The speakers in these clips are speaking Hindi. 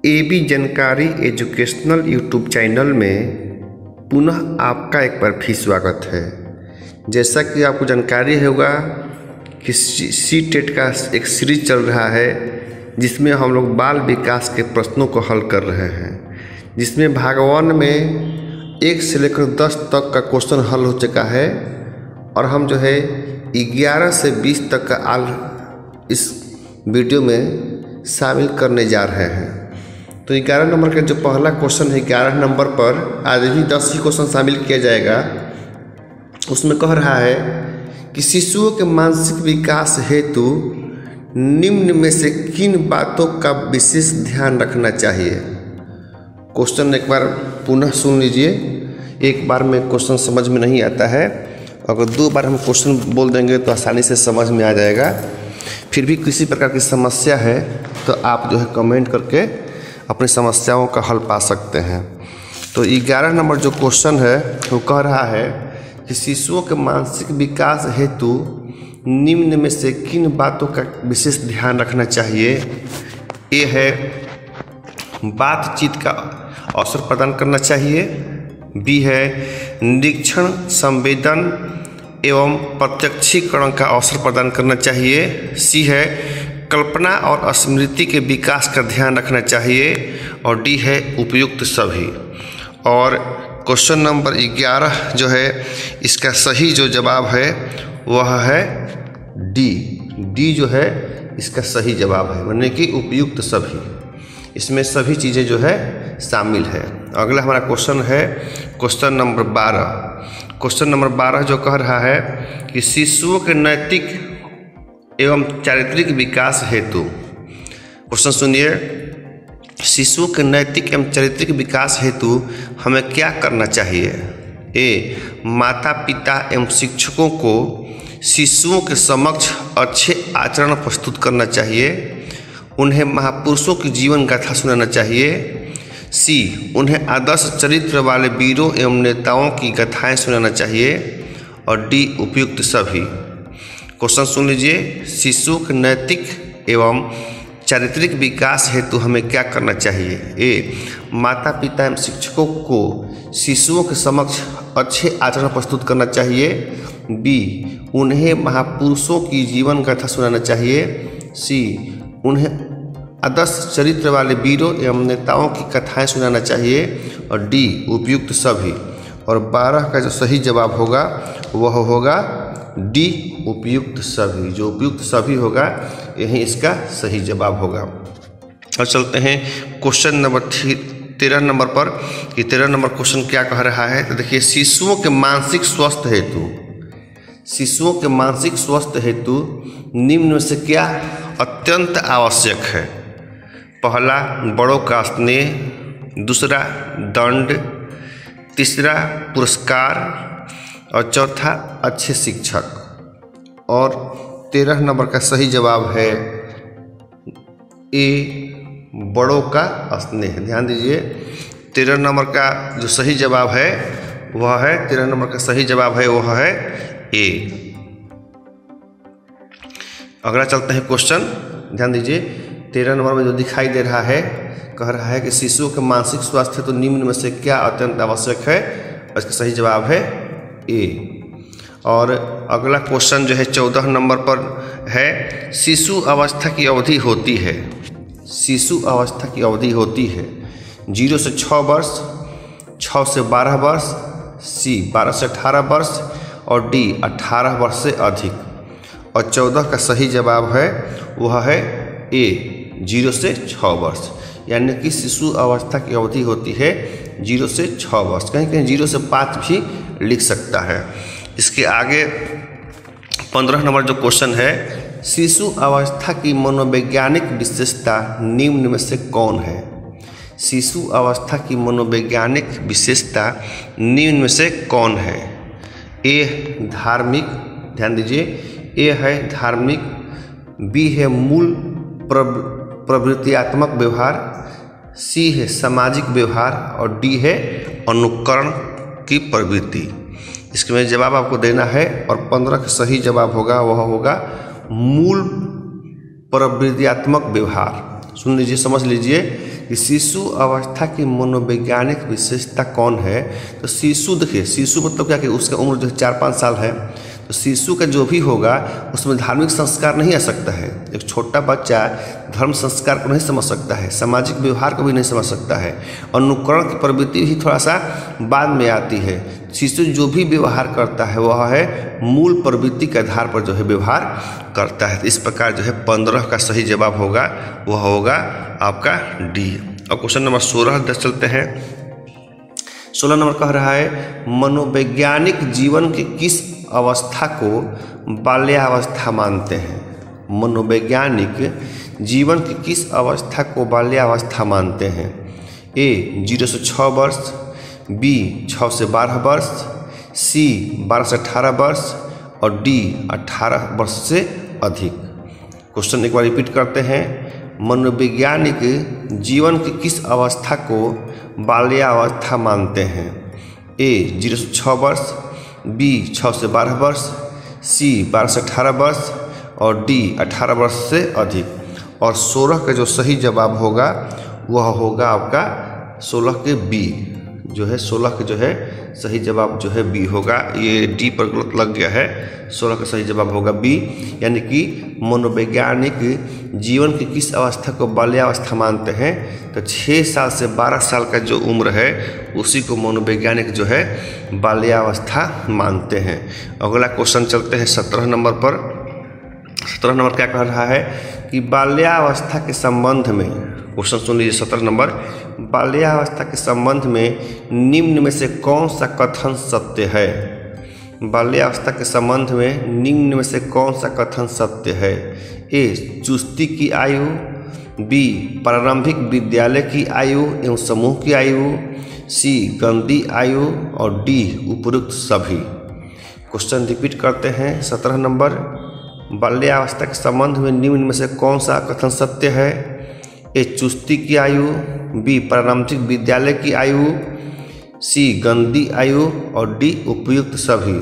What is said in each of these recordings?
एबी जानकारी एजुकेशनल यूट्यूब चैनल में पुनः आपका एक बार फिर स्वागत है। जैसा कि आपको जानकारी होगा कि सी टेट का एक सीरीज चल रहा है जिसमें हम लोग बाल विकास के प्रश्नों को हल कर रहे हैं, जिसमें भाग 1 में 1 से लेकर 10 तक का क्वेश्चन हल हो चुका है और हम जो है 11 से 20 तक का इस वीडियो में शामिल करने जा रहे हैं। तो 11 नंबर का जो पहला क्वेश्चन है 11 नंबर पर आज ही 10 ही क्वेश्चन शामिल किया जाएगा। उसमें कह रहा है कि शिशुओं के मानसिक विकास हेतु निम्न में से किन बातों का विशेष ध्यान रखना चाहिए। क्वेश्चन एक बार पुनः सुन लीजिए। एक बार में क्वेश्चन समझ में नहीं आता है, अगर 2 बार हम क्वेश्चन बोल देंगे तो आसानी से समझ में आ जाएगा। फिर भी किसी प्रकार की समस्या है तो आप जो है कमेंट करके अपनी समस्याओं का हल पा सकते हैं। तो 11 नंबर जो क्वेश्चन है वो कह रहा है कि शिशुओं के मानसिक विकास हेतु निम्न में से किन बातों का विशेष ध्यान रखना चाहिए। ये है बातचीत का अवसर प्रदान करना चाहिए, बी है निरीक्षण संवेदन एवं प्रत्यक्षीकरण का अवसर प्रदान करना चाहिए, सी है कल्पना और स्मृति के विकास का ध्यान रखना चाहिए और डी है उपयुक्त सभी। और क्वेश्चन नंबर 11 जो है इसका सही जो जवाब है वह है डी जो है इसका सही जवाब है, यानी कि उपयुक्त सभी। इसमें सभी चीज़ें जो है शामिल है। अगला हमारा क्वेश्चन है क्वेश्चन नंबर 12। क्वेश्चन नंबर 12 जो कह रहा है कि शिशुओं के नैतिक एवं चारित्रिक विकास हेतु, क्वेश्चन सुनिए, शिशुओं के नैतिक एवं चारित्रिक विकास हेतु हमें क्या करना चाहिए। ए, माता पिता एवं शिक्षकों को शिशुओं के समक्ष अच्छे आचरण प्रस्तुत करना चाहिए, उन्हें महापुरुषों की जीवन गाथा सुनाना चाहिए, सी, उन्हें आदर्श चरित्र वाले वीरों एवं नेताओं की गाथाएं सुनाना चाहिए और डी उपयुक्त सभी। क्वेश्चन सुन लीजिए, शिशु के नैतिक एवं चारित्रिक विकास हेतु हमें क्या करना चाहिए। ए, माता पिता एवं शिक्षकों को शिशुओं के समक्ष अच्छे आचरण प्रस्तुत करना चाहिए, बी, उन्हें महापुरुषों की जीवन गाथा सुनाना चाहिए, सी, उन्हें आदर्श चरित्र वाले वीरों एवं नेताओं की कथाएं सुनाना चाहिए और डी उपयुक्त सभी। और 12 का जो सही जवाब होगा वह होगा डी उपयुक्त सभी। जो उपयुक्त सभी होगा यही इसका सही जवाब होगा। और चलते हैं क्वेश्चन नंबर 13 नंबर पर कि 13 नंबर क्वेश्चन क्या कह रहा है। तो देखिए, शिशुओं के मानसिक स्वास्थ्य हेतु निम्न में से क्या अत्यंत आवश्यक है। पहला, बड़ों का स्नेह, दूसरा दंड, तीसरा पुरस्कार और चौथा अच्छे शिक्षक। और 13 नंबर का सही जवाब है ए, बड़ों का स्नेह। ध्यान दीजिए, 13 नंबर का जो सही जवाब है वह है 13 नंबर का सही जवाब है वह है ए। अगला चलते हैं क्वेश्चन, ध्यान दीजिए। 13 नंबर में जो दिखाई दे रहा है कह रहा है कि शिशुओं के मानसिक स्वास्थ्य तो निम्न में से क्या अत्यंत आवश्यक है। इसका सही जवाब है ए। और अगला क्वेश्चन जो है 14 नंबर पर है, शिशु अवस्था की अवधि होती है। शिशु अवस्था की अवधि होती है 0 से 6 वर्ष, 6 से 12 वर्ष, सी 12 से 18 वर्ष और डी 18 वर्ष से अधिक। और 14 का सही जवाब है वह है ए, 0 से 6 वर्ष, यानी कि शिशु अवस्था की अवधि होती है 0 से 6 वर्ष। कहीं कहीं 0 से 5 भी लिख सकता है। इसके आगे 15 नंबर जो क्वेश्चन है, शिशु अवस्था की मनोवैज्ञानिक विशेषता निम्न में से कौन है। शिशु अवस्था की मनोवैज्ञानिक विशेषता निम्न में से कौन है। ए, धार्मिक, ध्यान दीजिए, ए है धार्मिक, बी है मूल प्रवृत्तियात्मक व्यवहार, सी है सामाजिक व्यवहार और डी है अनुकरण की प्रवृत्ति। इसके जवाब आपको देना है और 15 का सही जवाब होगा वह होगा मूल प्रवृत्तियात्मक व्यवहार। सुन लीजिए, समझ लीजिए कि शिशु अवस्था की मनोवैज्ञानिक विशेषता कौन है। तो शिशु, देखिए शिशु मतलब क्या कि उसका उम्र जो 4-5 साल है, तो शिशु का जो भी होगा उसमें धार्मिक संस्कार नहीं आ सकता है। एक छोटा बच्चा धर्म संस्कार को नहीं समझ सकता है, सामाजिक व्यवहार को भी नहीं समझ सकता है, अनुकरण की प्रवृत्ति भी थोड़ा सा बाद में आती है। शिशु जो भी व्यवहार करता है वह है मूल प्रवृत्ति के आधार पर जो है व्यवहार करता है। इस प्रकार जो है 15 का सही जवाब होगा वह होगा आपका डी। और क्वेश्चन नंबर 16 चलते हैं। 16 नंबर कह रहा है मनोवैज्ञानिक जीवन की किस अवस्था को बाल्यावस्था मानते हैं। मनोवैज्ञानिक जीवन की किस अवस्था को बाल्यावस्था मानते हैं। ए 0 से 6 वर्ष, बी 6 से 12 वर्ष, सी 12 से 18 वर्ष और डी 18 वर्ष से अधिक। क्वेश्चन एक बार रिपीट करते हैं। मनोवैज्ञानिक जीवन की किस अवस्था को बाल्यावस्था मानते हैं। ए 0 से 6 वर्ष, बी 6 से 12 वर्ष, सी 12 से 18 वर्ष और डी 18 वर्ष से अधिक। और 16 का जो सही जवाब होगा वह होगा आपका 16 के बी, जो है 16 के जो है सही जवाब जो है बी होगा। ये डी पर गलत लग गया है, 16 का सही जवाब होगा बी। यानी कि मनोवैज्ञानिक जीवन की किस अवस्था को बाल्यावस्था मानते हैं, तो 6 साल से 12 साल का जो उम्र है उसी को मनोवैज्ञानिक जो है बाल्यावस्था मानते हैं। अगला क्वेश्चन चलते हैं 17 नंबर पर। 17 नंबर क्या कह रहा है कि बाल्यावस्था के संबंध में, क्वेश्चन सुन लीजिए 17 नंबर, बाल्यावस्था के संबंध में निम्न में से कौन सा कथन सत्य है। बाल्यावस्था के संबंध में निम्न में से कौन सा कथन सत्य है। ए चुस्ती की आयु, बी प्रारंभिक विद्यालय की आयु एवं समूह की आयु, सी गंदी आयु और डी उपरोक्त सभी। क्वेश्चन रिपीट करते हैं 17 नंबर। बाल्यावस्था के संबंध में निम्न में से कौन सा कथन सत्य है। ए चुस्ती की आयु, बी प्रारंभिक विद्यालय की आयु, सी गंदी आयु और डी उपयुक्त सभी।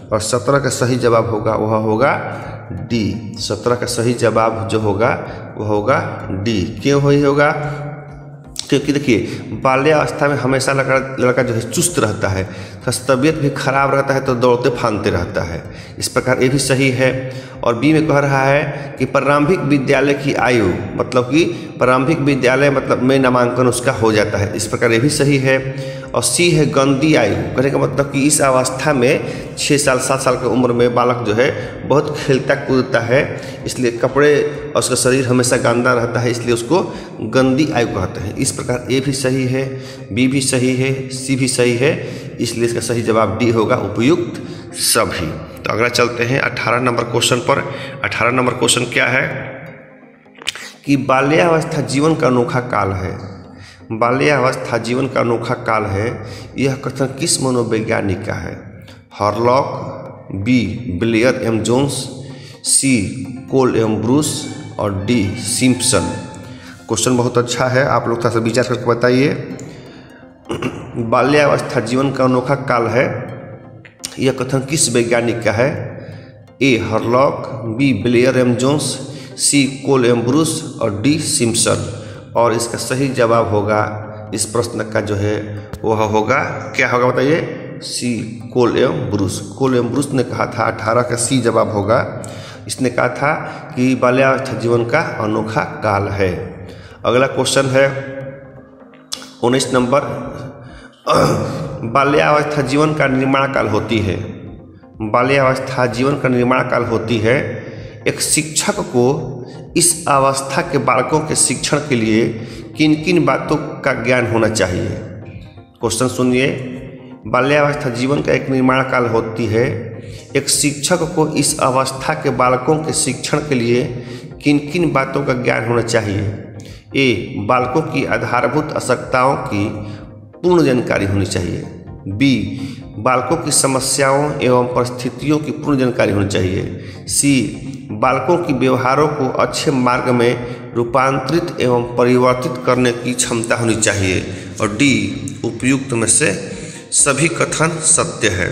और 17 का सही जवाब होगा वह होगा डी। 17 का सही जवाब जो होगा वह होगा डी। क्यों होगा, क्योंकि देखिए बाल्यावस्था में हमेशा लड़का जो है चुस्त रहता है, तबीयत भी खराब रहता है तो दौड़ते फांदते रहता है। इस प्रकार ये भी सही है। और बी में कह रहा है कि प्रारंभिक विद्यालय की आयु, मतलब कि प्रारंभिक विद्यालय मतलब में नामांकन उसका हो जाता है, इस प्रकार ये भी सही है। और सी है गंदी आयु, कहने का मतलब कि इस अवस्था में 6 साल 7 साल की उम्र में बालक जो है बहुत खेलता कूदता है, इसलिए कपड़े और उसका शरीर हमेशा गंदा रहता है, इसलिए उसको गंदी आयु कहते हैं। इस प्रकार ए भी सही है, बी भी सही है, सी भी सही है, इसलिए इसका सही जवाब डी होगा उपयुक्त सभी। तो अगला चलते हैं 18 नंबर क्वेश्चन पर। 18 नंबर क्वेश्चन क्या है कि बाल्यावस्था जीवन का अनोखा काल है। बाल्यावस्था जीवन का अनोखा काल है, यह कथन किस मनोवैज्ञानिक का है। हॉरलॉक, बी ब्लेयर एम जोन्स, सी कोल एम ब्रूस और डी सिम्पसन। क्वेश्चन बहुत अच्छा है, आप लोग थोड़ा सा विचार करके बताइए। बाल्यावस्था जीवन का अनोखा काल है, यह कथन किस वैज्ञानिक का है। ए हॉरलॉक, बी ब्लेयर एम जोन्स, सी कोल एम ब्रूस और डी सिम्पसन। और इसका सही जवाब होगा इस प्रश्न का जो है वह होगा, क्या होगा बताइए, सी कोल एम ब्रूस। कोल एम ब्रूस ने कहा था, 18 का सी जवाब होगा। इसने कहा था कि बाल्यावस्था जीवन का अनोखा काल है। अगला क्वेश्चन है 19 नंबर। बाल्यावस्था जीवन का निर्माण काल होती है। बाल्यावस्था जीवन का निर्माण काल होती है। एक शिक्षक को इस अवस्था के बालकों के शिक्षण के लिए किन किन बातों का ज्ञान होना चाहिए। क्वेश्चन सुनिए। बाल्यावस्था जीवन का एक निर्माण काल होती है। एक शिक्षक को इस अवस्था के बालकों के शिक्षण के लिए किन किन बातों का ज्ञान होना चाहिए। ए बालकों की आधारभूत आवश्यकताओं की पूर्ण जानकारी होनी चाहिए। बी बालकों की समस्याओं एवं परिस्थितियों की पूर्ण जानकारी होनी चाहिए। सी बालकों की व्यवहारों को अच्छे मार्ग में रूपांतरित एवं परिवर्तित करने की क्षमता होनी चाहिए। और डी उपयुक्त में से सभी कथन सत्य है।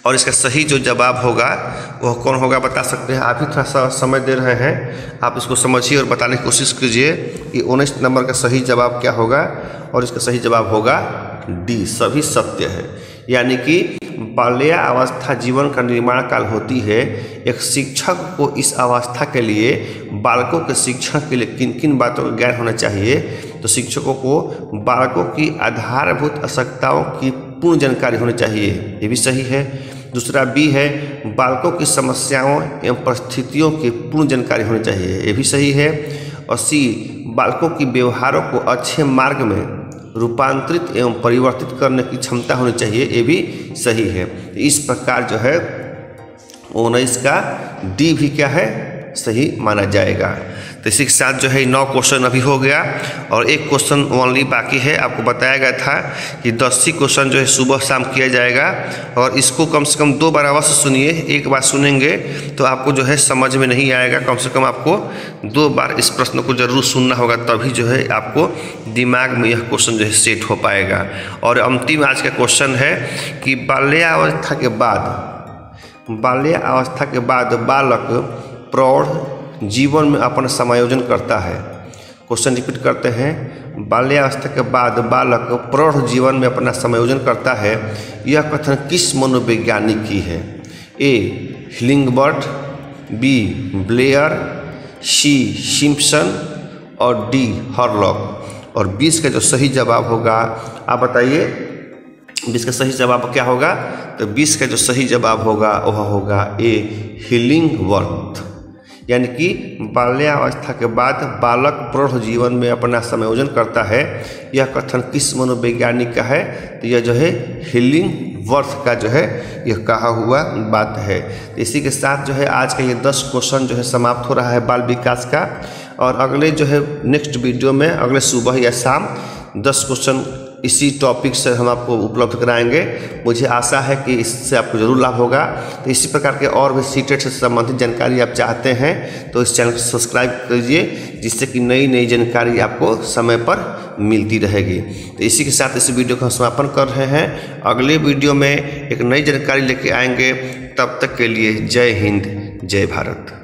और इसका सही जो जवाब होगा वह कौन होगा बता सकते हैं। आप ही थोड़ा सा समय दे रहे हैं, आप इसको समझिए और बताने की कोशिश कीजिए कि 19 नंबर का सही जवाब क्या होगा। और इसका सही जवाब होगा डी, सभी सत्य है। यानी कि बाल्यावस्था जीवन का निर्माण काल होती है। एक शिक्षक को इस अवस्था के लिए, बालकों के शिक्षण के लिए किन किन बातों का ज्ञान होना चाहिए, तो शिक्षकों को बालकों की आधारभूत आवश्यकताओं की पूर्ण जानकारी होनी चाहिए, ये भी सही है। दूसरा बी है, बालकों की समस्याओं एवं परिस्थितियों की पूर्ण जानकारी होनी चाहिए, ये भी सही है। और सी, बालकों की व्यवहारों को अच्छे मार्ग में रूपांतरित एवं परिवर्तित करने की क्षमता होनी चाहिए, ये भी सही है। इस प्रकार जो है 19 का डी भी क्या है, सही माना जाएगा। तो इसी के साथ जो है 9 क्वेश्चन अभी हो गया और एक क्वेश्चन ओनली बाकी है। आपको बताया गया था कि 10 ही क्वेश्चन जो है सुबह शाम किया जाएगा और इसको कम से कम 2 बार अवश्य सुनिए। एक बार सुनेंगे तो आपको जो है समझ में नहीं आएगा, कम से कम आपको 2 बार इस प्रश्न को जरूर सुनना होगा, तभी जो है आपको दिमाग में यह क्वेश्चन जो है सेट हो पाएगा। और अंतिम आज का क्वेश्चन है कि बाल्यावस्था के बाद बालक प्रौढ़ जीवन में अपना समायोजन करता है। क्वेश्चन रिपीट करते हैं, बाल्यावस्था के बाद बालक प्रौढ़ जीवन में अपना समायोजन करता है, यह कथन किस मनोवैज्ञानिक की है। ए हिलिंगबर्ट, बी ब्लेयर, सी सिम्पसन और डी हॉरलॉक। और 20 का जो सही जवाब होगा आप बताइए, 20 का सही जवाब क्या होगा। तो 20 का जो सही जवाब होगा वह होगा ए हिलिंगवर्थ। यानी कि बाल्यावस्था के बाद बालक प्रौढ़ जीवन में अपना समायोजन करता है, यह कथन किस मनोवैज्ञानिक का है। तो यह जो है हिलिंगवर्थ का जो है यह कहा हुआ बात है। तो इसी के साथ जो है आज का ये 10 क्वेश्चन जो है समाप्त हो रहा है बाल विकास का। और अगले जो है नेक्स्ट वीडियो में अगले सुबह या शाम 10 क्वेश्चन इसी टॉपिक से हम आपको उपलब्ध कराएंगे। मुझे आशा है कि इससे आपको जरूर लाभ होगा। तो इसी प्रकार के और भी सीटेट से संबंधित जानकारी आप चाहते हैं तो इस चैनल को सब्सक्राइब कीजिए, जिससे कि नई नई जानकारी आपको समय पर मिलती रहेगी। तो इसी के साथ इस वीडियो को हम समापन कर रहे हैं। अगले वीडियो में एक नई जानकारी लेके आएंगे। तब तक के लिए जय हिंद, जय भारत।